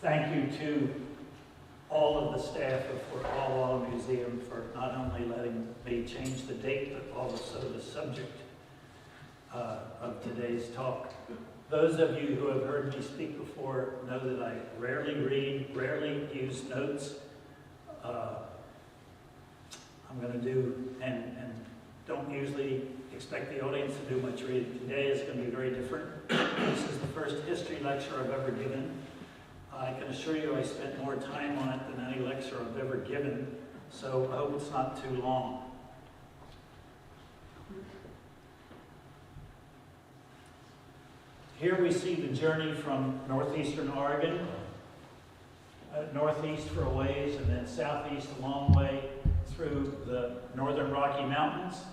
Thank you to all of the staff of Fort Wallowa Museum for not only letting me change the date, but also the subject of today's talk. Those of you who have heard me speak before know that I rarely read, rarely use notes. I'm going to do, and don't usually expect the audience to do much reading. Today is going to be very different. This is the first history lecture I've ever given. I can assure you I spent more time on it than any lecture I've ever given, so I hope it's not too long. Here we see the journey from northeastern Oregon, northeast for a ways, and then southeast a long way through the northern Rocky Mountains,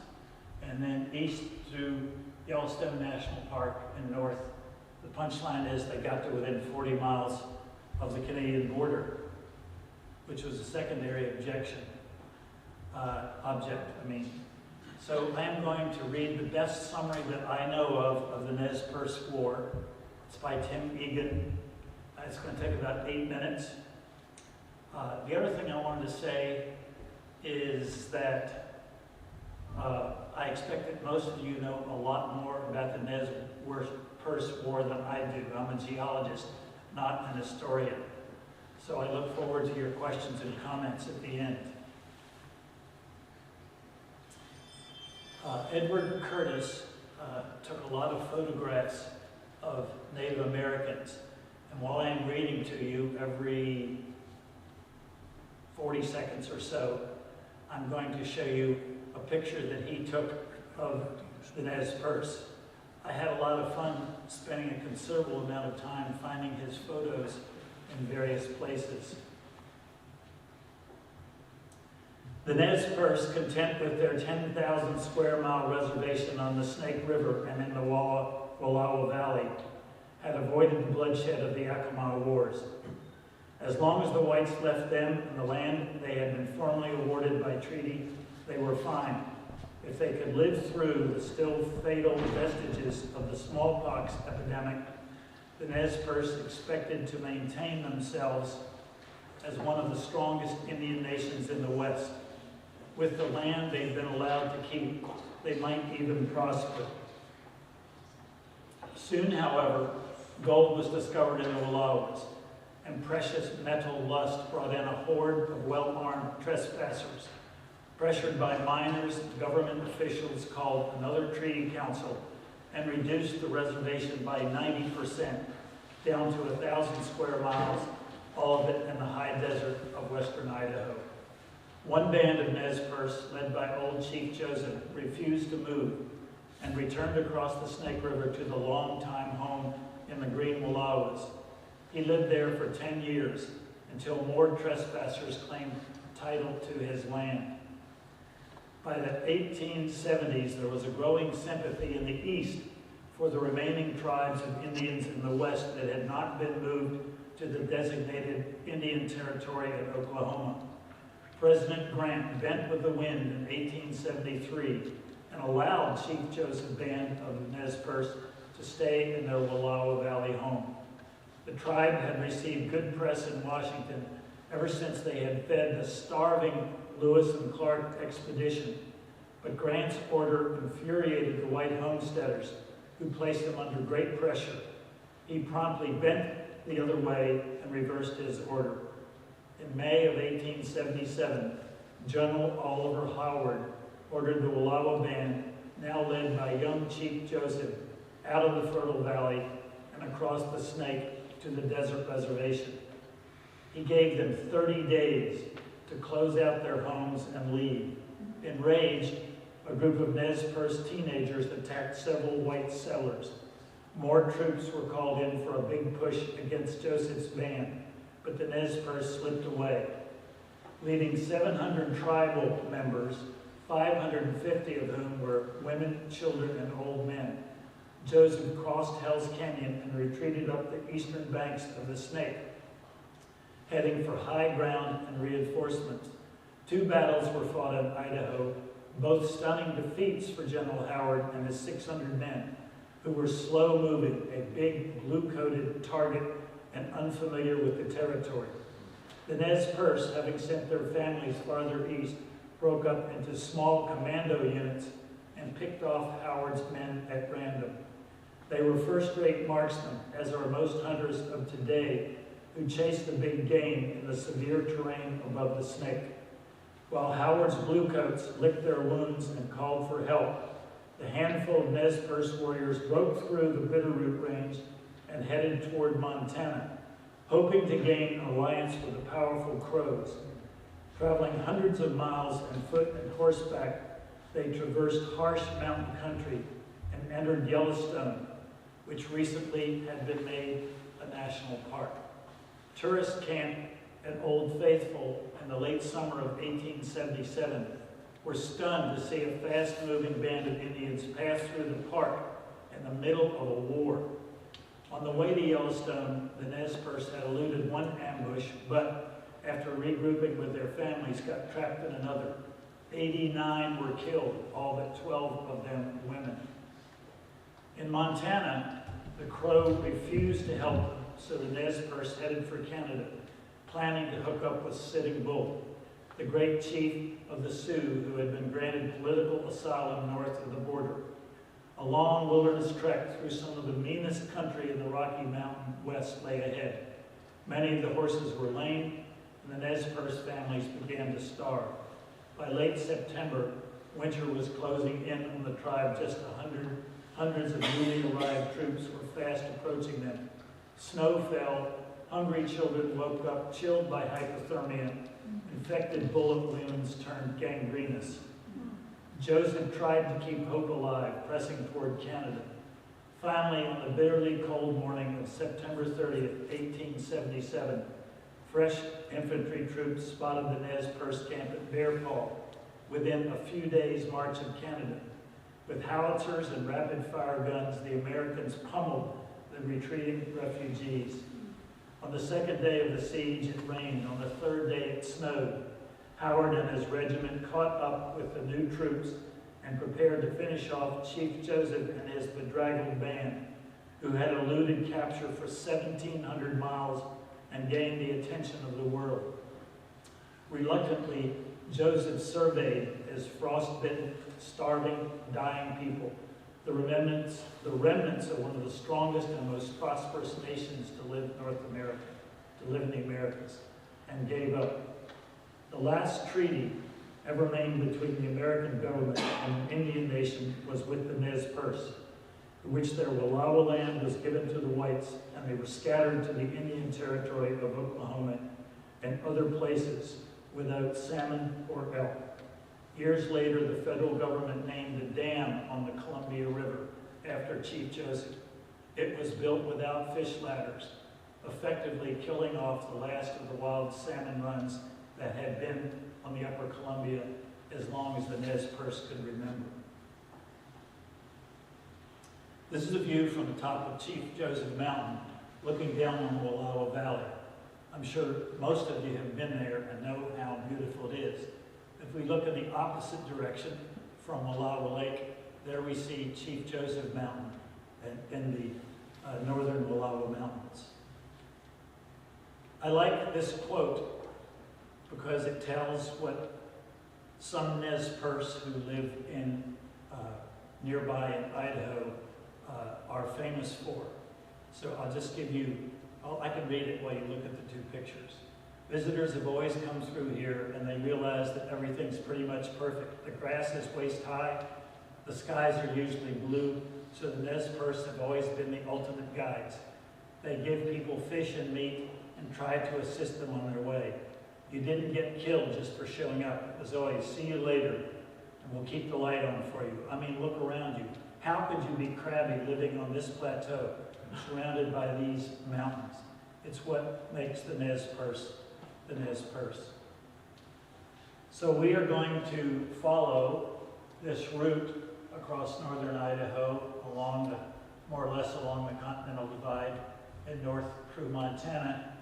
and then east through Yellowstone National Park and north. The punchline is they got to within 40 miles of the Canadian border, which was a secondary So I am going to read the best summary that I know of the Nez Perce War. It's by Tim Egan. It's going to take about 8 minutes. The other thing I wanted to say is that I expect that most of you know a lot more about the Nez Perce War than I do. I'm a geologist, not an historian. So I look forward to your questions and comments at the end. Edward Curtis took a lot of photographs of Native Americans. And while I'm reading to you every 40 seconds or so, I'm going to show you a picture that he took of the Nez Perce. I had a lot of fun spending a considerable amount of time finding his photos in various places. The Nez Perce, content with their 10,000 square mile reservation on the Snake River and in the Wallowa Valley, had avoided the bloodshed of the Yakima Wars. As long as the whites left them and the land they had been formally awarded by treaty, they were fine. If they could live through the still fatal vestiges of the smallpox epidemic, the Nez Perce expected to maintain themselves as one of the strongest Indian nations in the West. With the land they'd been allowed to keep, they might even prosper. Soon, however, gold was discovered in the Wallowas, and precious metal lust brought in a horde of well-armed trespassers. Pressured by miners, government officials called another treaty council and reduced the reservation by 90%, down to 1,000 square miles, all of it in the high desert of western Idaho. One band of Nez Perce, led by old Chief Joseph, refused to move and returned across the Snake River to the longtime home in the Green Wallowas. He lived there for 10 years until more trespassers claimed title to his land. By the 1870s, there was a growing sympathy in the East for the remaining tribes of Indians in the West that had not been moved to the designated Indian Territory of Oklahoma. President Grant bent with the wind in 1873 and allowed Chief Joseph Band of the Nez Perce to stay in their Wallowa Valley home. The tribe had received good press in Washington ever since they had fed the starving Lewis and Clark expedition, but Grant's order infuriated the white homesteaders, who placed him under great pressure. He promptly bent the other way and reversed his order. In May of 1877, General Oliver Howard ordered the Wallowa Band, now led by young Chief Joseph, out of the fertile valley and across the Snake to the desert reservation. He gave them 30 days to close out their homes and leave. Enraged, a group of Nez Perce teenagers attacked several white settlers. More troops were called in for a big push against Joseph's band, but the Nez Perce slipped away. Leaving 700 tribal members, 550 of whom were women, children, and old men, Joseph crossed Hell's Canyon and retreated up the eastern banks of the Snake, heading for high ground and reinforcements. 2 battles were fought in Idaho, both stunning defeats for General Howard and his 600 men, who were slow-moving, a big blue-coated target and unfamiliar with the territory. The Nez Perce, having sent their families farther east, broke up into small commando units and picked off Howard's men at random. They were first-rate marksmen, as are most hunters of today, who chased the big game in the severe terrain above the Snake. While Howard's bluecoats licked their wounds and called for help, the handful of Nez Perce warriors broke through the Bitterroot Range and headed toward Montana, hoping to gain an alliance with the powerful Crows. Traveling hundreds of miles on foot and horseback, they traversed harsh mountain country and entered Yellowstone, which recently had been made a national park. Tourists camped at Old Faithful in the late summer of 1877 were stunned to see a fast-moving band of Indians pass through the park in the middle of a war. On the way to Yellowstone, the Nez Perce had eluded one ambush, but after regrouping with their families, got trapped in another. 89 were killed, all but 12 of them women. In Montana, the Crow refused to help them, so the Nez Perce headed for Canada, planning to hook up with Sitting Bull, the great chief of the Sioux who had been granted political asylum north of the border. A long wilderness trek through some of the meanest country in the Rocky Mountain West lay ahead. Many of the horses were lame, and the Nez Perce families began to starve. By late September, winter was closing in on the tribe. Just hundreds of newly arrived troops were fast approaching them. Snow fell, hungry children woke up, chilled by hypothermia. Infected bullet wounds turned gangrenous. Joseph tried to keep hope alive, pressing toward Canada. Finally, on the bitterly cold morning of September 30th, 1877, fresh infantry troops spotted the Nez Perce camp at Bear Paw, within a few days' march of Canada. With howitzers and rapid-fire guns, the Americans pummeled the retreating refugees. On the second day of the siege, it rained. On the third day, it snowed. Howard and his regiment caught up with the new troops and prepared to finish off Chief Joseph and his bedraggled band, who had eluded capture for 1,700 miles and gained the attention of the world. Reluctantly, Joseph surveyed his frostbitten, starving, dying people, the remnants of one of the strongest and most prosperous nations to live in the Americas, and gave up. The last treaty ever made between the American government and the Indian nation was with the Nez Perce, in which their Wallowa land was given to the whites, and they were scattered to the Indian territory of Oklahoma and other places without salmon or elk. Years later, the federal government named a dam on the Columbia River after Chief Joseph. It was built without fish ladders, effectively killing off the last of the wild salmon runs that had been on the upper Columbia as long as the Nez Perce could remember. This is a view from the top of Chief Joseph Mountain, looking down on the Wallowa Valley. I'm sure most of you have been there and know how beautiful it is. If we look in the opposite direction from Wallowa Lake, there we see Chief Joseph Mountain in the northern Wallowa Mountains. I like this quote because it tells what some Nez Perce who live in nearby in Idaho are famous for. So I'll just give you, I can read it while you look at the two pictures. Visitors have always come through here and they realize that everything's pretty much perfect. The grass is waist high, the skies are usually blue, so the Nez Perce have always been the ultimate guides. They give people fish and meat and try to assist them on their way. You didn't get killed just for showing up. It was always, see you later, and we'll keep the light on for you. I mean, look around you. How could you be crabby living on this plateau, surrounded by these mountains? It's what makes the Nez Perce the Nez Perce. So we are going to follow this route across northern Idaho, more or less along the Continental Divide and north through Montana.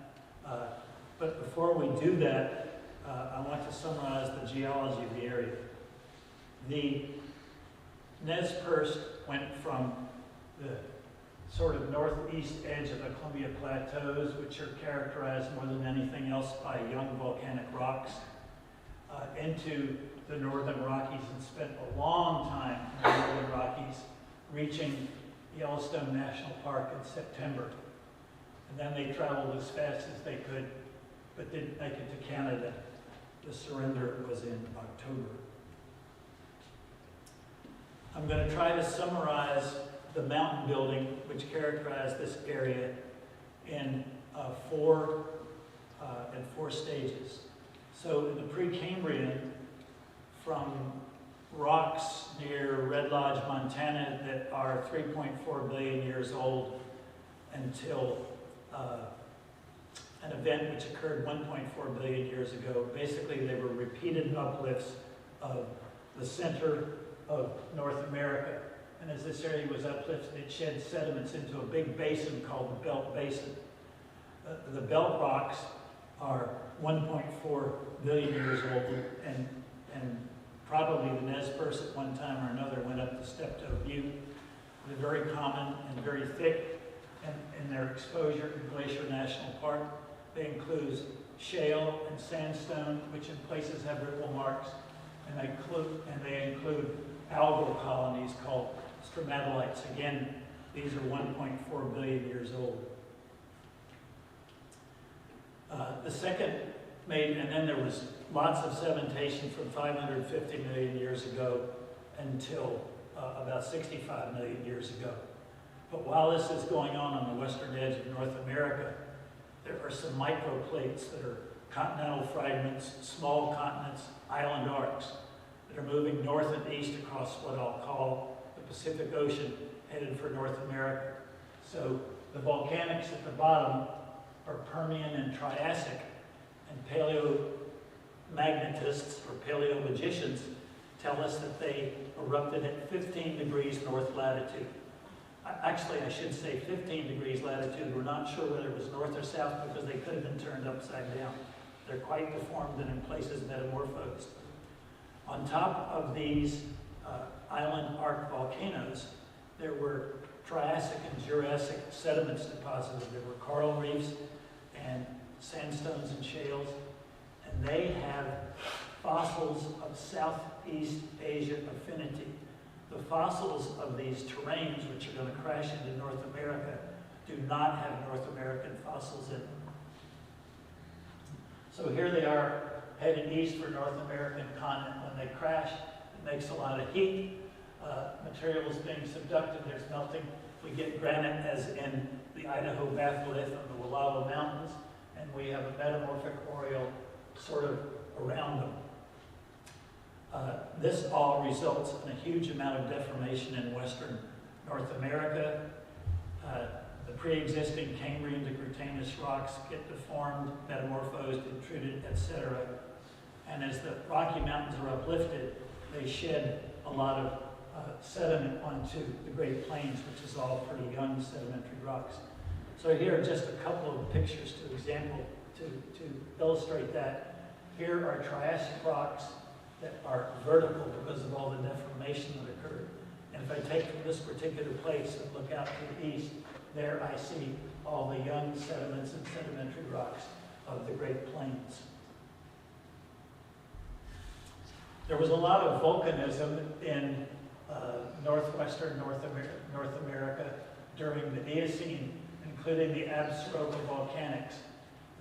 But before we do that, I want to summarize the geology of the area. The Nez Perce went from the sort of northeast edge of the Columbia Plateaus, which are characterized more than anything else by young volcanic rocks, into the Northern Rockies, and spent a long time in the Northern Rockies, reaching Yellowstone National Park in September. And then they traveled as fast as they could, but didn't make it to Canada. The surrender was in October. I'm going to try to summarize the mountain building which characterized this area in four stages. So in the Precambrian, from rocks near Red Lodge, Montana that are 3.4 billion years old until an event which occurred 1.4 billion years ago. Basically, they were repeated uplifts of the center of North America. And as this area was uplifted, it shed sediments into a big basin called the Belt Basin. The belt rocks are 1.4 billion years old, and probably the Nez Perce at one time or another went up the Steptoe Butte. They're very common and very thick in their exposure in Glacier National Park. They include shale and sandstone, which in places have ripple marks, and they include algal colonies called stromatolites. Again, these are 1.4 billion years old. The second and then there was lots of sedimentation from 550 million years ago until about 65 million years ago. But while this is going on the western edge of North America, there are some microplates that are continental fragments, small continents, island arcs that are moving north and east across what I'll call the Pacific Ocean, headed for North America. So the volcanics at the bottom are Permian and Triassic, and paleomagnetists or paleomagicians tell us that they erupted at 15 degrees north latitude. Actually, I should say 15 degrees latitude. We're not sure whether it was north or south because they could have been turned upside down. They're quite deformed and in places metamorphosed. On top of these island arc volcanoes, there were Triassic and Jurassic sediments deposited. There were coral reefs and sandstones and shales, and they have fossils of Southeast Asia affinity. The fossils of these terranes, which are going to crash into North America, do not have North American fossils in them. So here they are heading east for North American continent. When they crash, it makes a lot of heat. Material is being subducted, there's melting. We get granite as in the Idaho batholith of the Wallowa Mountains, and we have a metamorphic aureole sort of around them. This all results in a huge amount of deformation in western North America. The pre-existing Cambrian to Cretaceous rocks get deformed, metamorphosed, intruded, etc. And as the Rocky Mountains are uplifted, they shed a lot of sediment onto the Great Plains, which is all pretty young sedimentary rocks. So here are just a couple of pictures to illustrate that. Here are Triassic rocks that are vertical because of all the deformation that occurred. And if I take from this particular place and look out to the east, there I see all the young sediments and sedimentary rocks of the Great Plains. There was a lot of volcanism in northwestern North America during the Eocene, including the Absaroka volcanics.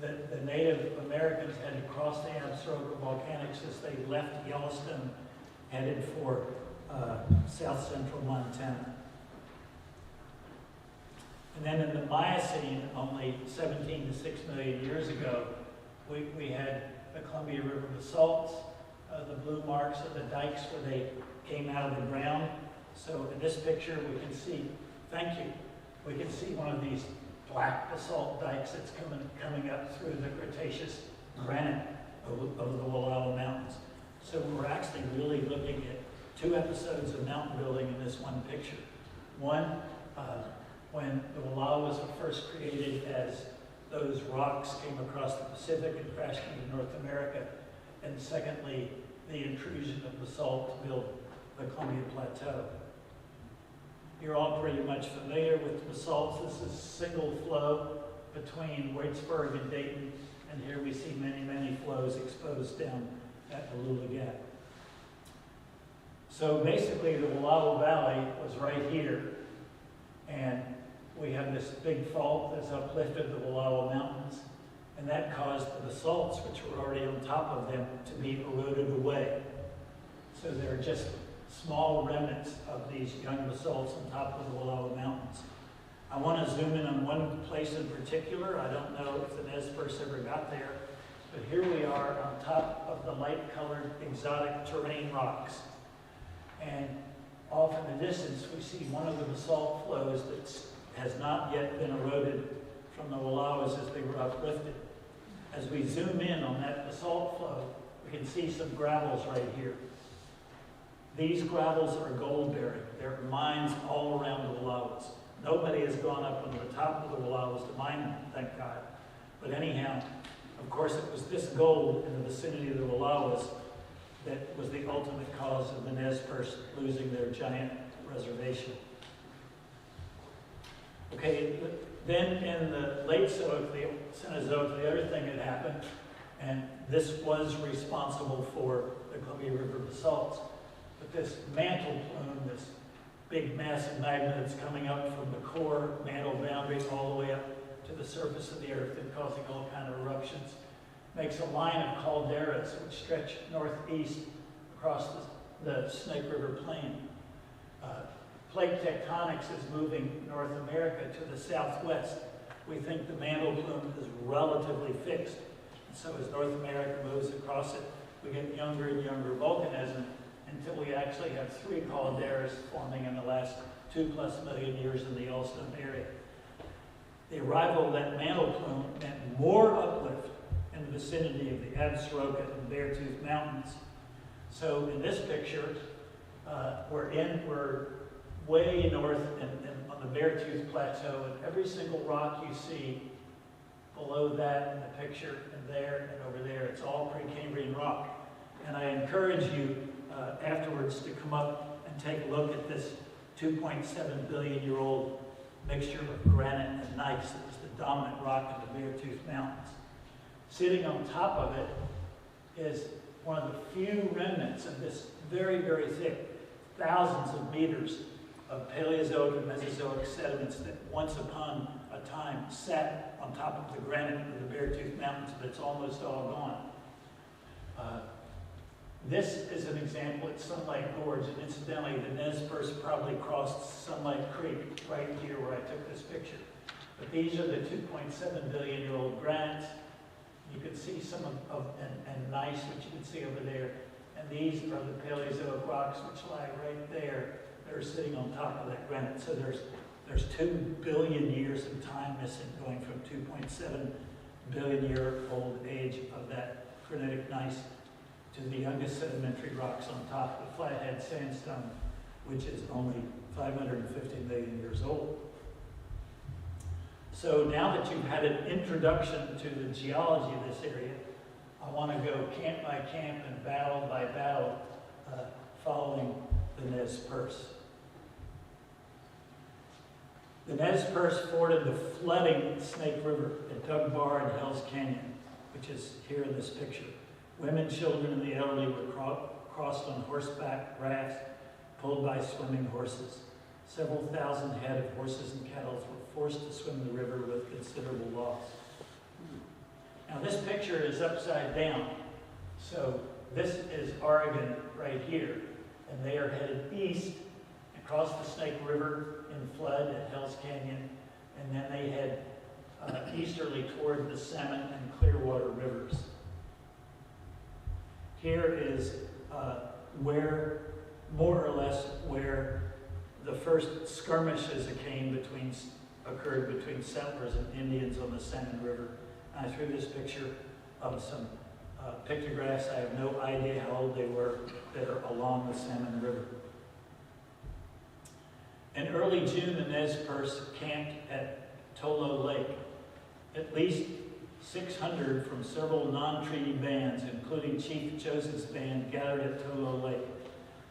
The Native Americans had to cross the Absaroka volcanics as they left Yellowstone, headed for south central Montana. And then in the Miocene, only 17 to 6 million years ago, we had the Columbia River basalts. The blue marks are the dikes where they came out of the ground. So in this picture, we can see, thank you, we can see one of these black basalt dikes that's coming up through the Cretaceous granite of the Wallowa Mountains. So we're actually really looking at two episodes of mountain building in this one picture. One, when the Wallowas were first created as those rocks came across the Pacific and crashed into North America. And secondly, the intrusion of basalt to build the Columbia Plateau. You're all pretty much familiar with basalts. This is single flow between Waitsburg and Dayton, and here we see many, many flows exposed down at Wallowa Gap. So basically the Wallowa Valley was right here, and we have this big fault that's uplifted the Wallowa Mountains, and that caused the basalts, which were already on top of them, to be eroded away. So there are just small remnants of these young basalts on top of the Wallowa Mountains. I want to zoom in on one place in particular. I don't know if the Nez Perce ever got there, but here we are on top of the light-colored exotic terrane rocks. And off in the distance, we see one of the basalt flows that has not yet been eroded from the Wallowas as they were uplifted. As we zoom in on that basalt flow, we can see some gravels right here. These gravels are gold-bearing. There are mines all around the Wallowas. Nobody has gone up on the top of the Wallowas to mine them, thank God. But anyhow, of course, it was this gold in the vicinity of the Wallowas that was the ultimate cause of the Nez Perce losing their giant reservation. Okay, then in the late Cenozoic, the other thing had happened, and this was responsible for the Columbia River basalts. But this mantle plume, this big massive magma that's coming up from the core mantle boundary all the way up to the surface of the earth and causing all kinds of eruptions, makes a line of calderas which stretch northeast across the Snake River Plain. Plate tectonics is moving North America to the southwest. We think the mantle plume is relatively fixed. And so as North America moves across it, we get younger and younger volcanism until we actually have 3 calderas forming in the last 2+ million years in the Yellowstone area. The arrival of that mantle plume meant more uplift in the vicinity of the Absaroka and Beartooth Mountains. So in this picture, we're way north and on the Beartooth Plateau, and every single rock you see below that in the picture, and there and over there, it's all Precambrian rock. And I encourage you afterwards to come up and take a look at this 2.7 billion year old mixture of granite and gneiss that was the dominant rock in the Beartooth Mountains. Sitting on top of it is one of the few remnants of this very, very thick, thousands of meters of Paleozoic and Mesozoic sediments that once upon a time sat on top of the granite of the Beartooth Mountains, but it's almost all gone. This is an example at Sunlight Gorge, and incidentally, the Nez Perce probably crossed Sunlight Creek right here where I took this picture. But these are the 2.7 billion year old granites. You can see some and gneiss, which you can see over there. And these are the Paleozoic rocks, which lie right there. They're sitting on top of that granite. So there's 2 billion years of time missing, going from 2.7 billion year old age of that granitic gneiss to the youngest sedimentary rocks on top, the Flathead Sandstone, which is only 550 million years old. So now that you've had an introduction to the geology of this area, I want to go camp by camp and battle by battle following the Nez Perce. The Nez Perce forded the flooding Snake River at Dug Bar and Hell's Canyon, which is here in this picture. Women, children, and the elderly were crossed on horseback rafts pulled by swimming horses. Several thousand head of horses and cattle were forced to swim the river with considerable loss. Now this picture is upside down. So this is Oregon right here, and they are headed east across the Snake River in flood at Hell's Canyon, and then they head easterly toward the Salmon and Clearwater rivers. Here is where, more or less, where the first skirmishes occurred between settlers and Indians on the Salmon River. I threw this picture of some pictographs. I have no idea how old they were that are along the Salmon River. In early June, the Nez Perce camped at Tolo Lake. At least 600 from several non-treaty bands, including Chief Joseph's band, gathered at Tolo Lake.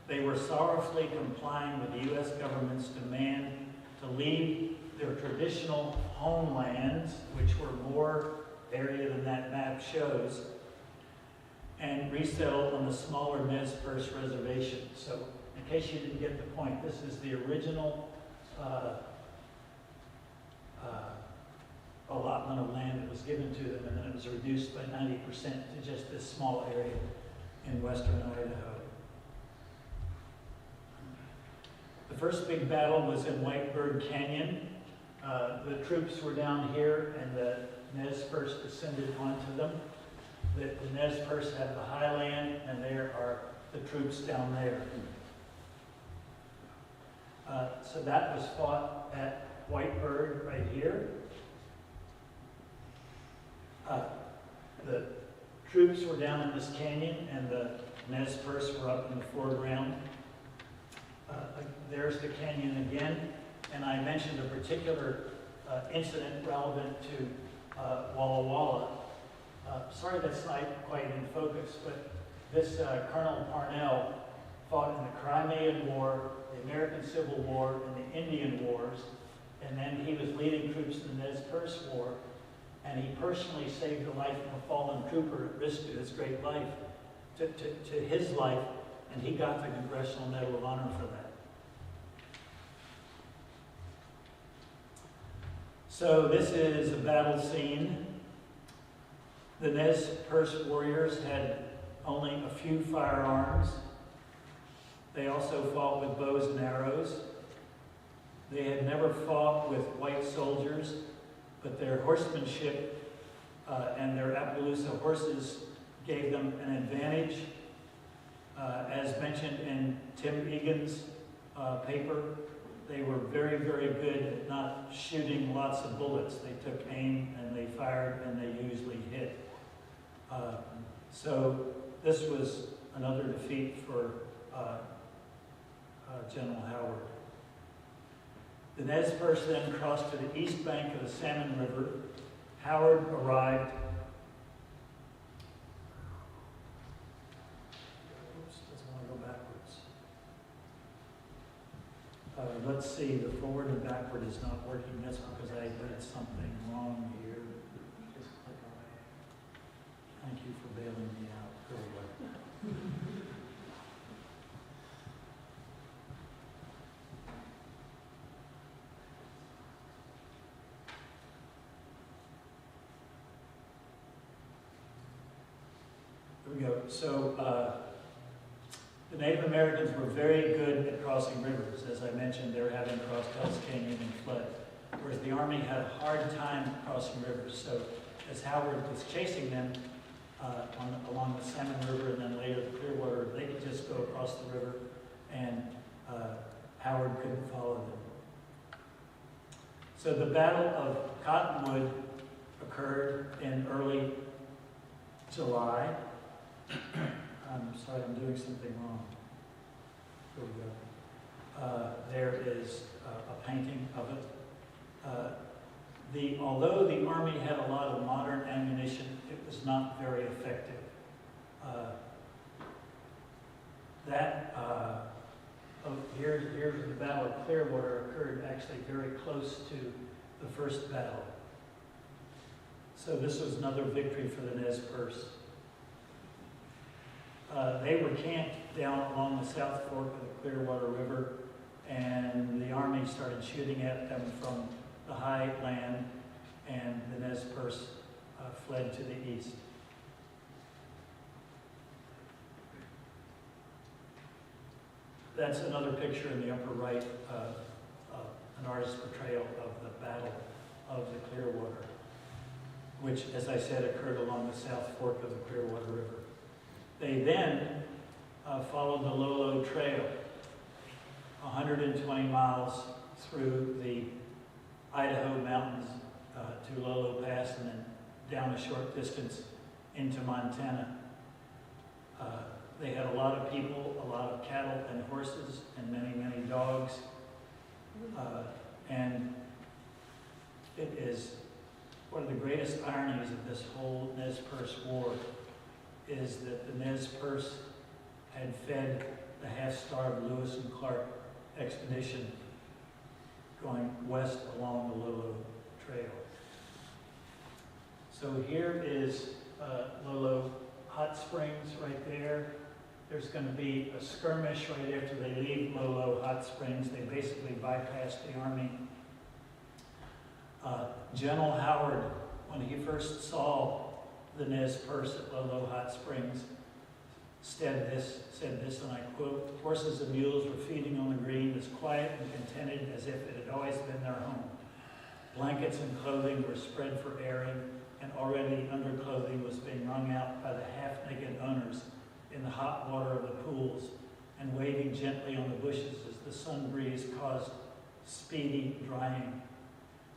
They were sorrowfully complying with the U.S. government's demand to leave their traditional homelands, which were more area than that map shows, and resettle on the smaller Nez Perce reservation. So, in case you didn't get the point, this is the original allotment of land that was given to them, and then it was reduced by 90% to just this small area in western Idaho. The first big battle was in Whitebird Canyon. The troops were down here, and the Nez Perce descended onto them. The Nez Perce had the highland, and there are the troops down there. So that was fought at Whitebird right here. The troops were down in this canyon, and the Nez Perce were up in the foreground. There's the canyon again, and I mentioned a particular incident relevant to Wallowa. Sorry that's not quite in focus, but this Colonel Parnell fought in the Crimean War, the American Civil War, and the Indian Wars, and then he was leading troops in the Nez Perce War, and he personally saved the life of a fallen trooper at risk to his great life, to his life, and he got the Congressional Medal of Honor for that. So this is a battle scene. The Nez Perce warriors had only a few firearms. They also fought with bows and arrows. They had never fought with white soldiers, but their horsemanship and their Appaloosa horses gave them an advantage. As mentioned in Tim Egan's paper, they were very, very good at not shooting lots of bullets. They took aim and they fired and they usually hit. So this was another defeat for General Howard. The Nez Perce then crossed to the east bank of the Salmon River. Howard arrived. Oops, doesn't want to go backwards. Let's see, the forward and backward is not working. That's because I did something wrong here. Just click on it. Thank you for bailing me out. There we go. There we go. So the Native Americans were very good at crossing rivers. As I mentioned, they're having crossed Hell's Canyon and flood, whereas the Army had a hard time crossing rivers. So as Howard was chasing them along the Salmon River and then later the Clearwater, they could just go across the river, and Howard couldn't follow them. So the Battle of Cottonwood occurred in early July. I'm sorry, I'm doing something wrong. Here we go. There is a painting of it. Although the Army had a lot of modern ammunition, it was not very effective. Here's the Battle of Clearwater occurred actually very close to the first battle. So this was another victory for the Nez Perce. They were camped down along the South Fork of the Clearwater River, and the Army started shooting at them from the high land, and the Nez Perce fled to the east. That's another picture in the upper right, an artist's portrayal of the Battle of the Clearwater, which, as I said, occurred along the South Fork of the Clearwater River. They then followed the Lolo Trail, 120 miles through the Idaho mountains to Lolo Pass, and then down a short distance into Montana. They had a lot of people, a lot of cattle and horses, and many, many dogs. And it is one of the greatest ironies of this whole Nez Perce War is that the Nez Perce had fed the half-starved Lewis and Clark expedition going west along the Lolo Trail. So here is Lolo Hot Springs right there. There's going to be a skirmish right after they leave Lolo Hot Springs. They basically bypassed the army. General Howard, when he first saw the Nez Perce at Lolo Hot Springs, said this, and I quote, "Horses and mules were feeding on the green as quiet and contented as if it had always been their home. Blankets and clothing were spread for airing, and already underclothing was being wrung out by the half-naked owners in the hot water of the pools and waving gently on the bushes as the sun breeze caused speedy drying."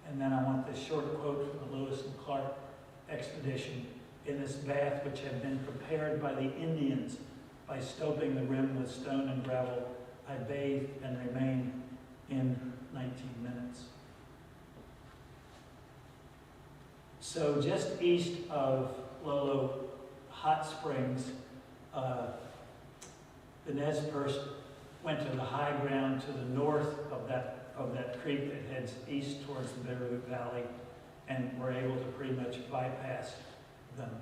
And then I want this short quote from the Lewis and Clark expedition. "In this bath, which had been prepared by the Indians by stoping the rim with stone and gravel, I bathed and remained in 19 minutes. So just east of Lolo Hot Springs, the Nez Perce went to the high ground to the north of that creek that heads east towards the Bitterroot Valley, and were able to pretty much bypass them.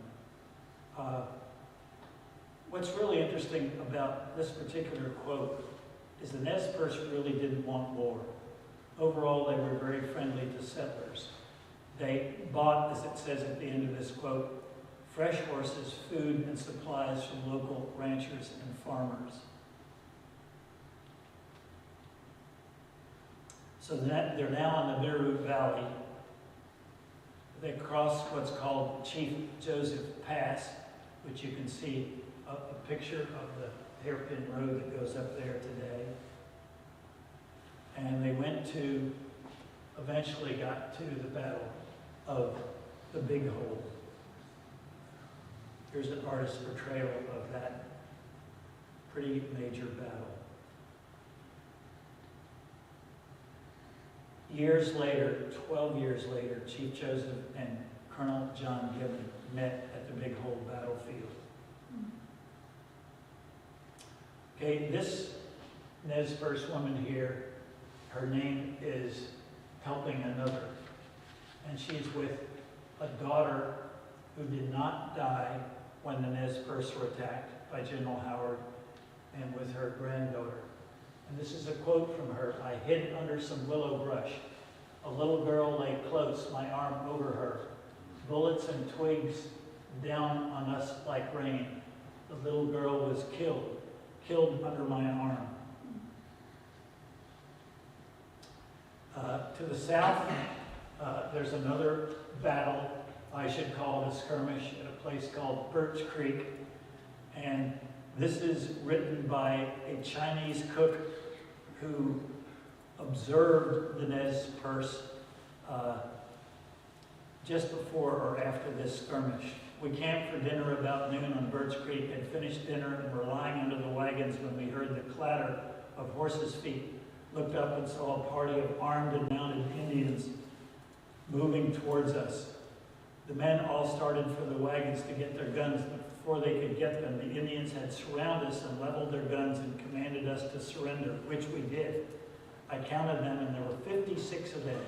What's really interesting about this particular quote is the Nez Perce really didn't want war. Overall, they were very friendly to settlers. They bought, as it says at the end of this quote, fresh horses, food, and supplies from local ranchers and farmers. So they're now in the Bitterroot Valley. They cross what's called Chief Joseph Pass, which you can see a picture of the hairpin road that goes up there today. And they eventually got to the Battle of the Big Hole. Here's an artist's portrayal of that pretty major battle. Years later, 12 years later, Chief Joseph and Colonel John Gibbon met at the Big Hole battlefield. Okay, this Nez Perce woman here, her name is Helping Another, and she's with a daughter who did not die when the Nez Perce were attacked by General Howard, and with her granddaughter. And this is a quote from her. "I hid under some willow brush. A little girl lay close, my arm over her. Bullets and twigs down on us like rain. The little girl was killed under my arm." To the south, there's another battle, I should call it a skirmish, at a place called Birch Creek. And this is written by a Chinese cook who observed the Nez Perce just before or after this skirmish. "We camped for dinner about noon on Birch Creek, had finished dinner and were lying under the wagons when we heard the clatter of horses' feet. Looked up and saw a party of armed and mounted Indians moving towards us. The men all started for the wagons to get their guns, but before they could get them, the Indians had surrounded us and leveled their guns and commanded us to surrender, which we did. I counted them, and there were 56 of them,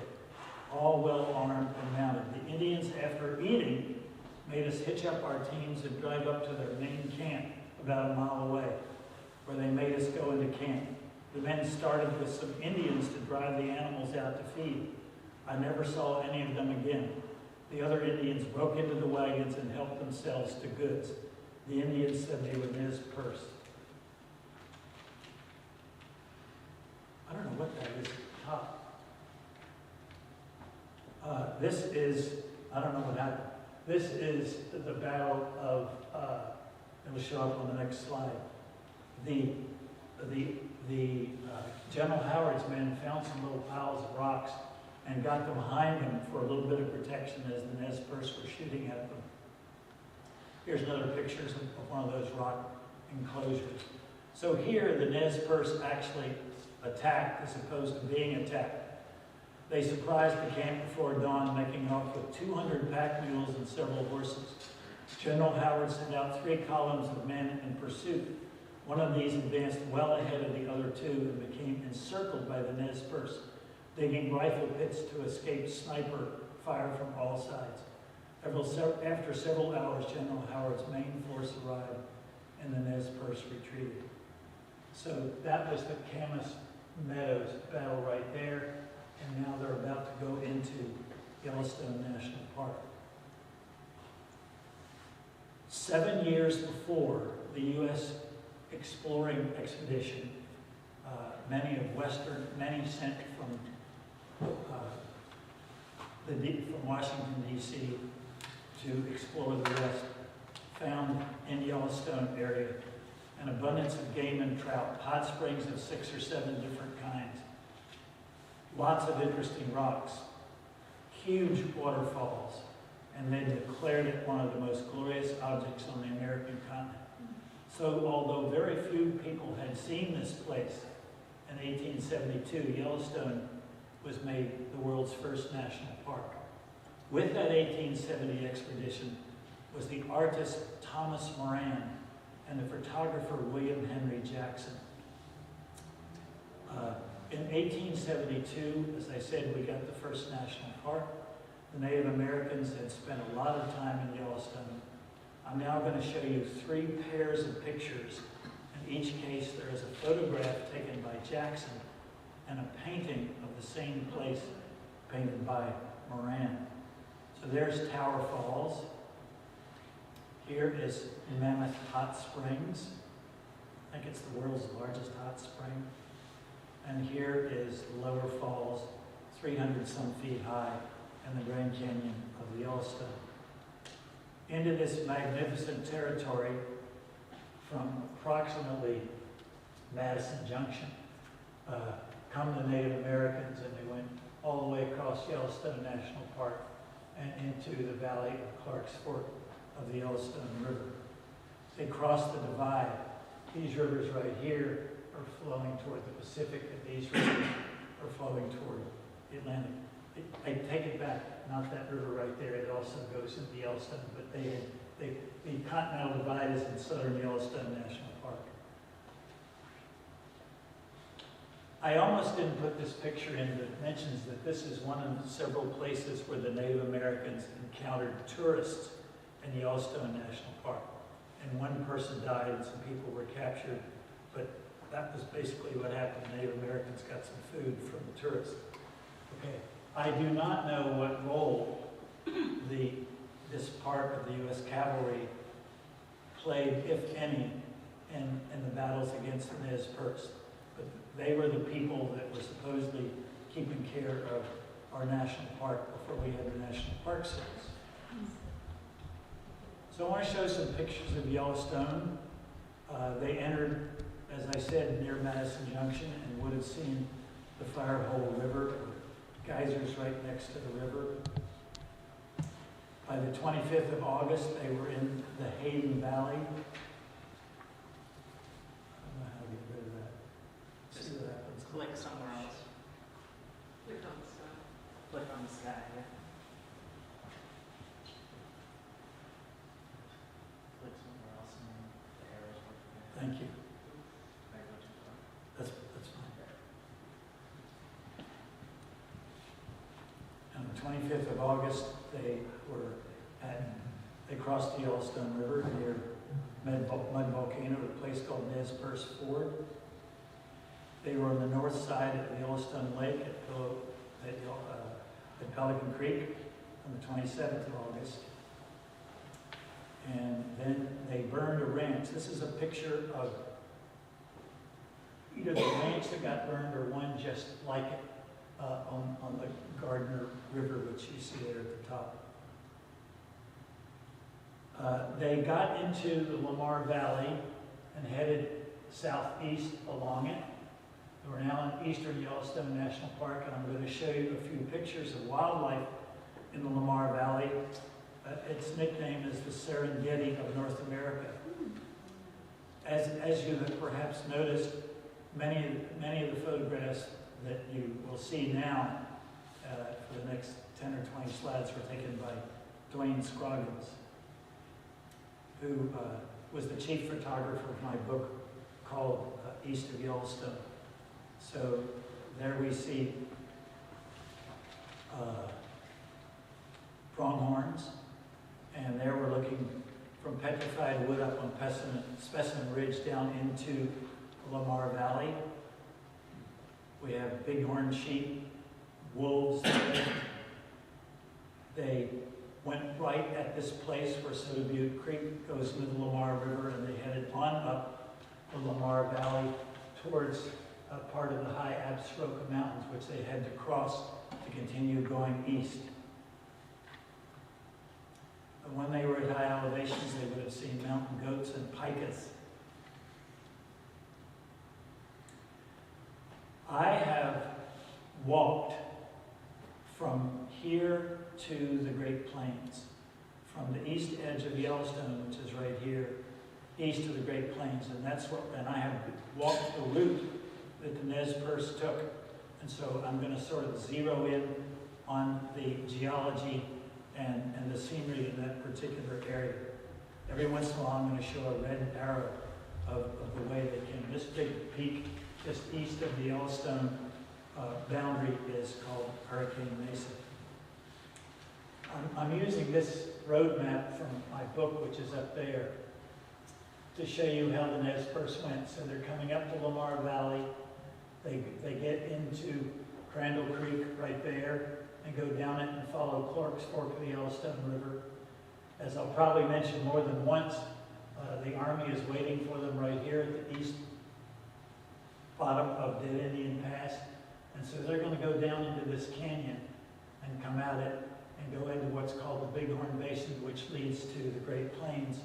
all well armed and mounted. The Indians, after eating, made us hitch up our teams and drive up to their main camp about a mile away, where they made us go into camp. The men started with some Indians to drive the animals out to feed. I never saw any of them again. The other Indians broke into the wagons and helped themselves to goods. The Indians said they were Nez Perce." I don't know what that is at the top. This is, I don't know what happened. This is the battle of, it'll show up on the next slide. The General Howard's men found some little piles of rocks and got them behind them for a little bit of protection as the Nez Perce were shooting at them. Here's another picture of one of those rock enclosures. So here the Nez Perce actually attacked as opposed to being attacked. They surprised the camp before dawn, making off with 200 pack mules and several horses. General Howard sent out 3 columns of men in pursuit. One of these advanced well ahead of the other two and became encircled by the Nez Perce, digging rifle pits to escape sniper fire from all sides. After several hours, General Howard's main force arrived and the Nez Perce retreated. So that was the Camas Meadows battle right there, and now they're about to go into Yellowstone National Park. 7 years before the U.S. exploring expedition, many sent from Washington, D.C. to explore the West, found in Yellowstone area an abundance of game and trout, hot springs of 6 or 7 different kinds, lots of interesting rocks, huge waterfalls, and they declared it one of the most glorious objects on the American continent. So although very few people had seen this place, in 1872, Yellowstone was made the world's first national park. With that 1870 expedition was the artist Thomas Moran and the photographer William Henry Jackson. In 1872, as I said, we got the first national park. The Native Americans had spent a lot of time in Yellowstone. I'm now going to show you 3 pairs of pictures. In each case, there is a photograph taken by Jackson and a painting of the same place painted by Moran. So there's Tower Falls. Here is Mammoth Hot Springs. I think it's the world's largest hot spring. And here is the Lower Falls, 300-some feet high, and the Grand Canyon of the Yellowstone. Into this magnificent territory from approximately Madison Junction come the Native Americans, and they went all the way across Yellowstone National Park and into the valley of Clark's Fork of the Yellowstone River. They crossed the divide. These rivers right here are flowing toward the Pacific, and these rivers are flowing toward the Atlantic. I take it back, not that river right there, it also goes into Yellowstone, but the Continental Divide is in southern Yellowstone National Park. I almost didn't put this picture in, but it mentions that this is one of several places where the Native Americans encountered tourists in Yellowstone National Park. And one person died and some people were captured, but that was basically what happened. Native Americans got some food from the tourists. Okay, I do not know what role this part of the U.S. cavalry played, if any, in the battles against the Nez Perce. But they were the people that were supposedly keeping care of our national park before we had the National Park Service. So I want to show some pictures of Yellowstone. They entered, as I said, near Madison Junction and would have seen the Firehole River, geysers right next to the river. By the 25th of August, they were in the Hayden Valley. I don't know how to get rid of that. See what happens. Click somewhere else. Click on the sky. Click on the sky, yeah. Click somewhere else and then the arrows work. Thank you. May go too far. That's fine. On the 25th of August, they crossed the Yellowstone River near Mud Volcano, a place called Nez Perce Ford. They were on the north side of the Yellowstone Lake at Pelican Creek on the 27th of August. And then they burned a ranch. This is a picture of either the ranch that got burned or one just like it on the Gardner River, which you see there at the top. They got into the Lamar Valley and headed southeast along it. We're now in eastern Yellowstone National Park, and I'm going to show you a few pictures of wildlife in the Lamar Valley. Its nickname is the Serengeti of North America. As you have perhaps noticed, many of the photographs that you will see now for the next 10 or 20 slides were taken by Dwayne Scroggins, who was the chief photographer of my book, called east of Yellowstone. So there we see pronghorns, and there we're looking from petrified wood up on Specimen Ridge down into the Lamar Valley. We have bighorn sheep, wolves. They went right at this place where Soda Butte Creek goes into the Lamar River, and they headed on up the Lamar Valley towards a part of the high Absaroka Mountains, which they had to cross to continue going east. And when they were at high elevations, they would have seen mountain goats and pikas. I have walked from here to the Great Plains, from the east edge of Yellowstone, which is right here, east of the Great Plains, and I have walked the route that the Nez Perce took, and so I'm going to sort of zero in on the geology and the scenery in that particular area. Every once in a while I'm going to show a red arrow of the way they came. This big peak just east of the Yellowstone boundary is called Hurricane Mesa. I'm using this road map from my book, which is up there, to show you how the Nez Perce went. So they're coming up the Lamar Valley. They get into Crandall Creek right there and go down it and follow Clark's Fork of the Yellowstone River. As I'll probably mention more than once, the Army is waiting for them right here at the east bottom of Dead Indian Pass. And so they're going to go down into this canyon and come at it and go into what's called the Bighorn Basin, which leads to the Great Plains,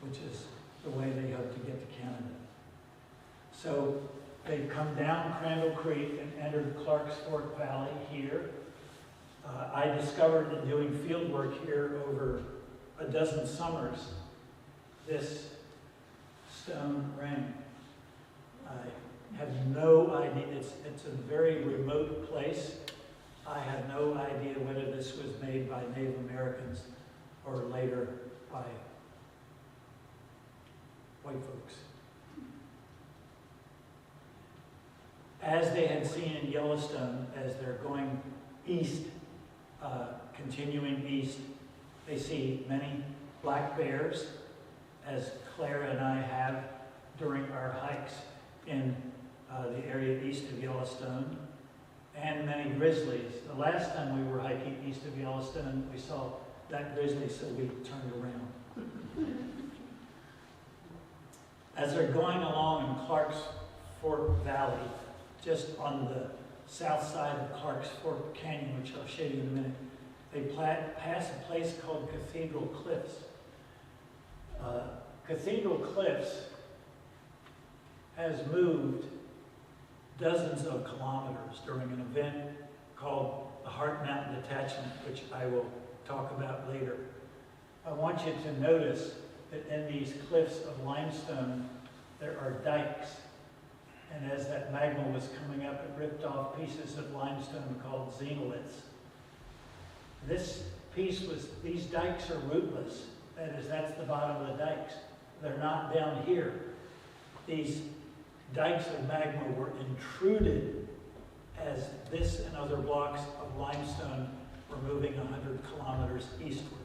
which is the way they hope to get to Canada. So they come down Crandall Creek and entered Clark's Fork Valley here. I discovered in doing field work here over a dozen summers this stone ring. I have no idea. It's a very remote place. I have no idea whether this was made by Native Americans or later by white folks. As they had seen in Yellowstone, as they're going east, continuing east, they see many black bears, as Clara and I have during our hikes in the area east of Yellowstone, and many grizzlies. The last time we were hiking east of Yellowstone, we saw that grizzly, so we turned around. As they're going along in Clark's Fork Valley, just on the south side of Clark's Fork Canyon, which I'll show you in a minute, they pass a place called Cathedral Cliffs. Cathedral Cliffs has moved dozens of kilometers during an event called the Heart Mountain Detachment, which I will talk about later. I want you to notice that in these cliffs of limestone, there are dikes. And as that magma was coming up, it ripped off pieces of limestone called xenoliths. These dikes are rootless. That is, that's the bottom of the dikes. They're not down here. These dikes of magma were intruded as this and other blocks of limestone were moving 100 kilometers eastward.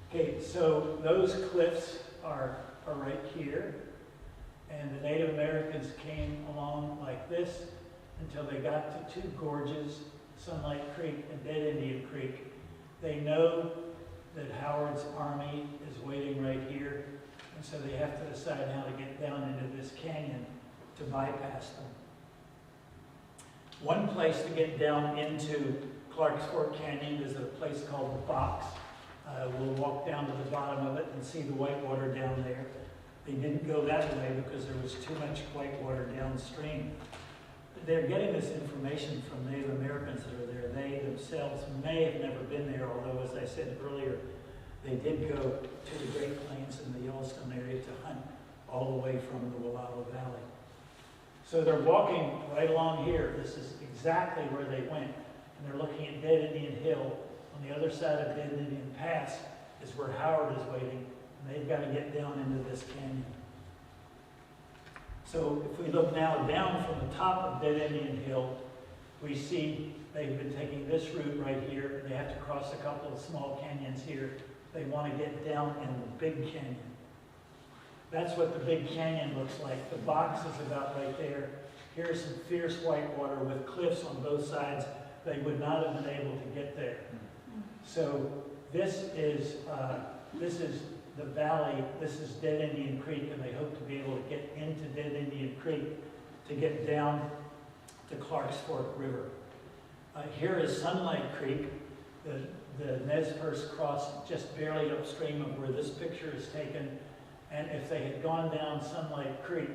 Okay, so those cliffs are right here. And the Native Americans came along like this until they got to two gorges, Sunlight Creek and Dead Indian Creek. They know that Howard's army is waiting right here, and so they have to decide how to get down into this canyon to bypass them. One place to get down into Clark's Fork Canyon is at a place called the Box. We'll walk down to the bottom of it and see the whitewater down there. They didn't go that way because there was too much whitewater downstream. They're getting this information from Native Americans that are there. They themselves may have never been there, although, as I said earlier, they did go to the Great Plains and the Yellowstone area to hunt all the way from the Wallowa Valley. So they're walking right along here. This is exactly where they went. And they're looking at Dead Indian Hill. On the other side of Dead Indian Pass is where Howard is waiting. and they've got to get down into this canyon. So if we look now down from the top of Dead Indian Hill, we see they've been taking this route right here, and they have to cross a couple of small canyons here. They want to get down in the big canyon. That's what the big canyon looks like. The box is about right there. Here's some fierce white water with cliffs on both sides. They would not have been able to get there. So this is the valley. This is Dead Indian Creek, and they hope to be able to get into Dead Indian Creek to get down to Clark's Fork River. Here is Sunlight Creek. The Nez Perce crossed just barely upstream of where this picture is taken. And if they had gone down Sunlight Creek,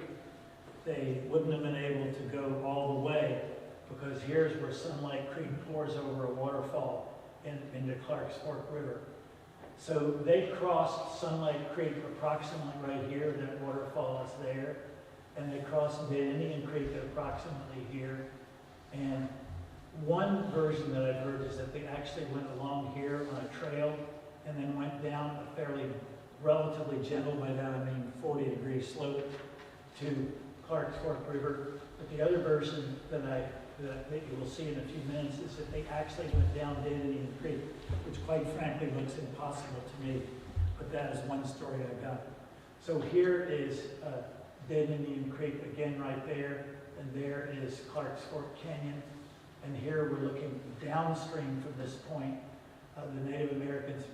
they wouldn't have been able to go all the way, because here's where Sunlight Creek pours over a waterfall into Clark's Fork River. So they crossed Sunlight Creek approximately right here. That waterfall is there. And they crossed Dead Indian Creek at approximately here. And one version that I've heard is that they actually went along here on a trail and then went down a fairly relatively gentle, by that I mean 40-degree slope to Clark's Fork River. But the other version that you will see in a few minutes is that they actually went down Dead Indian Creek, which quite frankly looks impossible to me. But that is one story I got. So here is Dead Indian Creek again right there, and there is Clark's Fork Canyon. And here we're looking downstream from this point. The Native Americans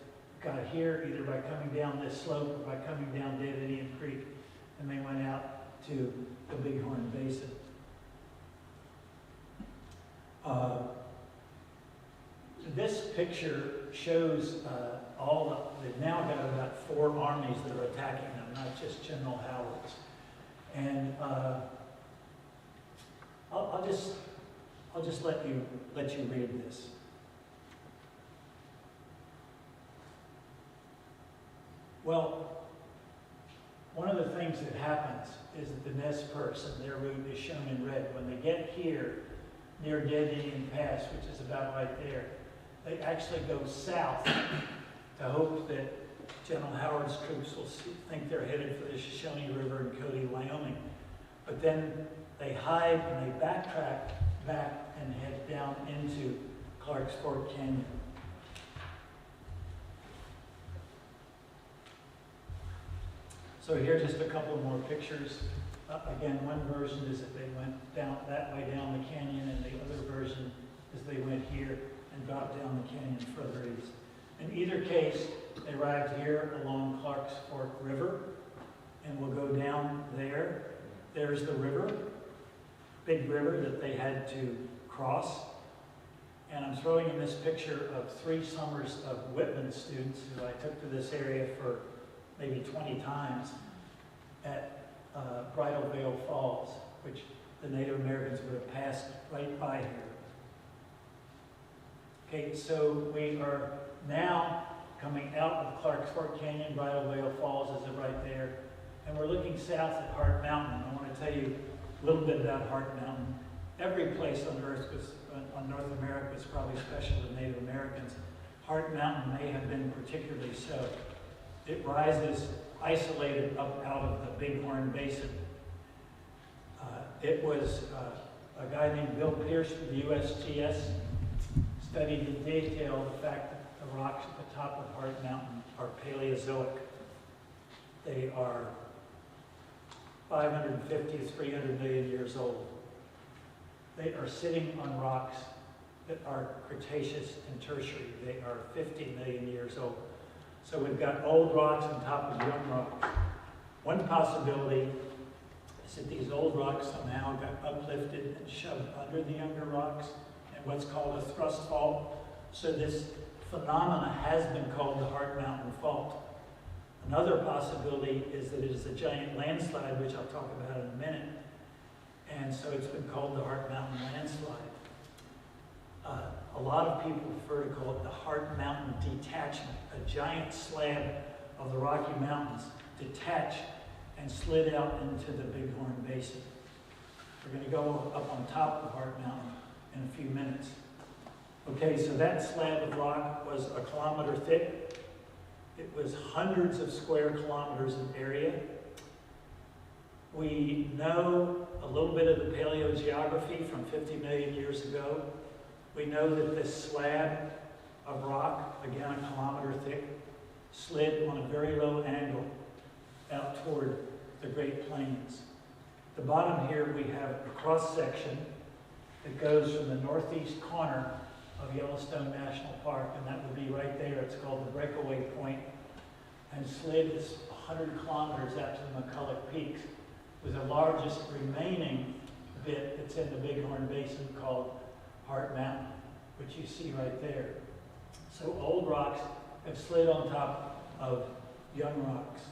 got here either by coming down this slope or by coming down Dead Indian Creek, and they went out to the Bighorn Basin. This picture shows they've now got about 4 armies that are attacking them, not just General Howard's. And I'll just let you read this. Well, one of the things that happens is that the Nez Perce and their route is shown in red. When they get here, near Dead Indian Pass, which is about right there, they actually go south to hope that General Howard's troops will think they're headed for the Shoshone River in Cody, Wyoming. But then they hide and they backtrack back and head down into Clark's Fork Canyon. So here are just a couple more pictures. Again, one version is that they went down that way down the canyon, and the other version is they went here and dropped down the canyon further east. In either case, they arrived here along Clark's Fork River, and we'll go down there. There's the river, big river that they had to cross. And I'm throwing in this picture of 3 summers of Whitman students who I took to this area for maybe 20 times at Bridal Veil Falls, which the Native Americans would have passed right by here. Okay, so we are now coming out of Clark's Fork Canyon. Bridal Veil Falls is right there. And we're looking south at Hart Mountain. I want to tell you a little bit about Hart Mountain. Every place on Earth on North America was probably special to Native Americans. Hart Mountain may have been particularly so. It rises isolated up out of the Bighorn Basin. It was a guy named Bill Pierce from the USGS studied in detail the fact that the rocks at the top of Hart Mountain are Paleozoic. They are 550 to 300 million years old. They are sitting on rocks that are Cretaceous and Tertiary. They are 50 million years old. So we've got old rocks on top of young rocks. One possibility is that these old rocks somehow got uplifted and shoved under the younger rocks in what's called a thrust fault. So this phenomena has been called the Hart Mountain Fault. Another possibility is that it is a giant landslide, which I'll talk about in a minute. And so it's been called the Hart Mountain Landslide. A lot of people prefer to call it the Hart Mountain Detachment. A giant slab of the Rocky Mountains detached and slid out into the Bighorn Basin. We're going to go up on top of Hart Mountain in a few minutes. Okay, so that slab of rock was 1 kilometer thick, It was hundreds of square kilometers in area. We know a little bit of the paleogeography from 50 million years ago. We know that this slab of rock, again a kilometer thick, slid on a very low angle out toward the Great Plains. At the bottom here we have a cross-section that goes from the northeast corner of Yellowstone National Park, and that would be right there. It's called the breakaway point, and slid 100 kilometers out to the McCulloch Peaks, with the largest remaining bit that's in the Bighorn Basin called Hart Mountain, which you see right there. So old rocks have slid on top of young rocks.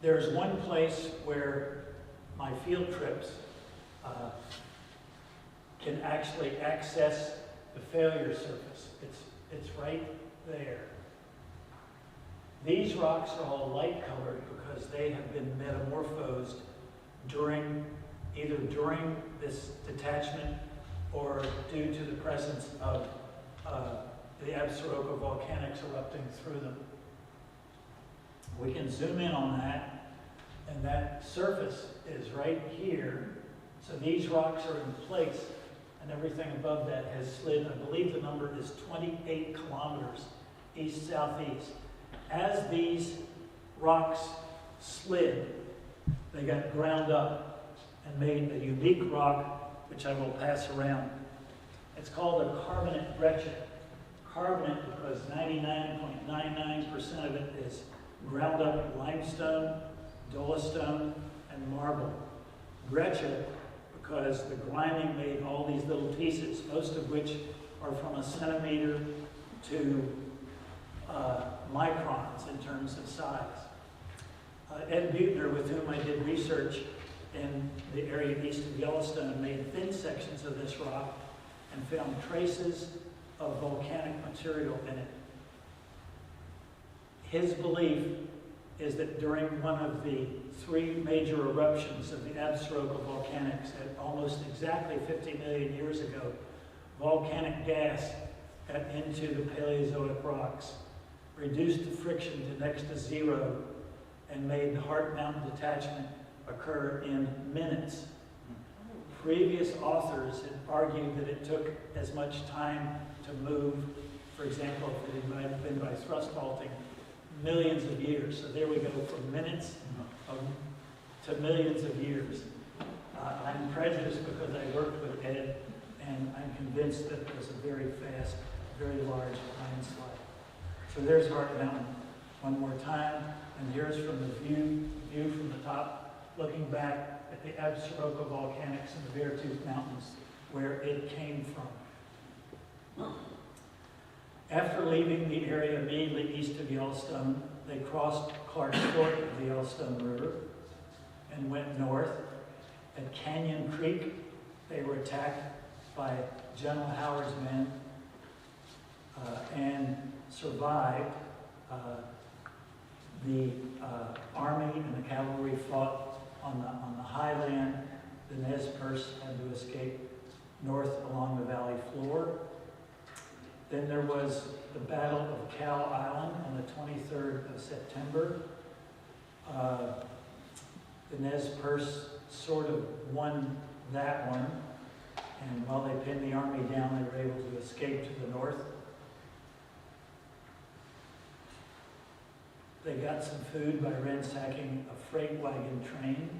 There's one place where my field trips can actually access the failure surface. It's right there. These rocks are all light colored because they have been metamorphosed either during this detachment or due to the presence of the Absaroka volcanics erupting through them. We can zoom in on that, and that surface is right here. So these rocks are in place, and everything above that has slid. I believe the number is 28 kilometers east-southeast. As these rocks slid, they got ground up and made a unique rock, which I will pass around. It's called a carbonate breccia. Carbonate because 99.99% of it is ground up limestone, dolostone, and marble. Breccia because the grinding made all these little pieces, most of which are from a centimeter to microns in terms of size. Ed Buettner, with whom I did research in the area east of Yellowstone, made thin sections of this rock and found traces of volcanic material in it. His belief is that during one of the 3 major eruptions of the Absaroka volcanics at almost exactly 50 million years ago, volcanic gas got into the Paleozoic rocks, reduced the friction to next to zero, and made the Hart Mountain detachment occur in minutes. Previous authors had argued that it took as much time to move, for example, if it had been by thrust faulting, millions of years. So there we go, from minutes to millions of years. I'm prejudiced because I worked with Ed, and I'm convinced that it was a very fast, very large landslide. So there's Hart Mountain one more time, and here's from the view from the top, looking back at the Absaroka volcanics in the Beartooth Mountains, where it came from. After leaving the area immediately east of Yellowstone, they crossed Clark's Fork of the Yellowstone River and went north. At Canyon Creek, they were attacked by General Howard's men and survived. The army and the cavalry fought on the highland. The Nez Perce had to escape north along the valley floor. Then there was the Battle of Cow Island on the 23rd of September. The Nez Perce sort of won that one, and while they pinned the army down, they were able to escape to the north. They got some food by ransacking a freight wagon train.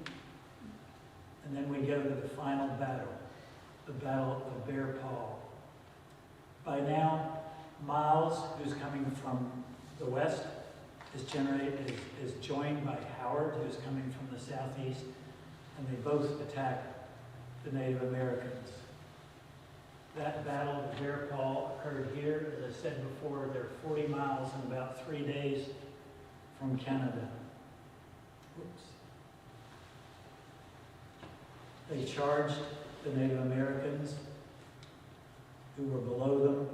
And then we go to the final battle, the Battle of Bear Paw. By now, Miles, who's coming from the west, is joined by Howard, who's coming from the southeast, and they both attack the Native Americans. That battle of Bear Paw occurred here. As I said before, they're 40 miles in about 3 days from Canada. Oops. They charged the Native Americans who were below them.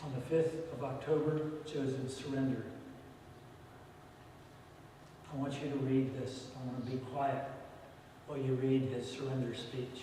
On the 5th of October, Joseph surrendered. I want you to read this. I want to be quiet while you read his surrender speech.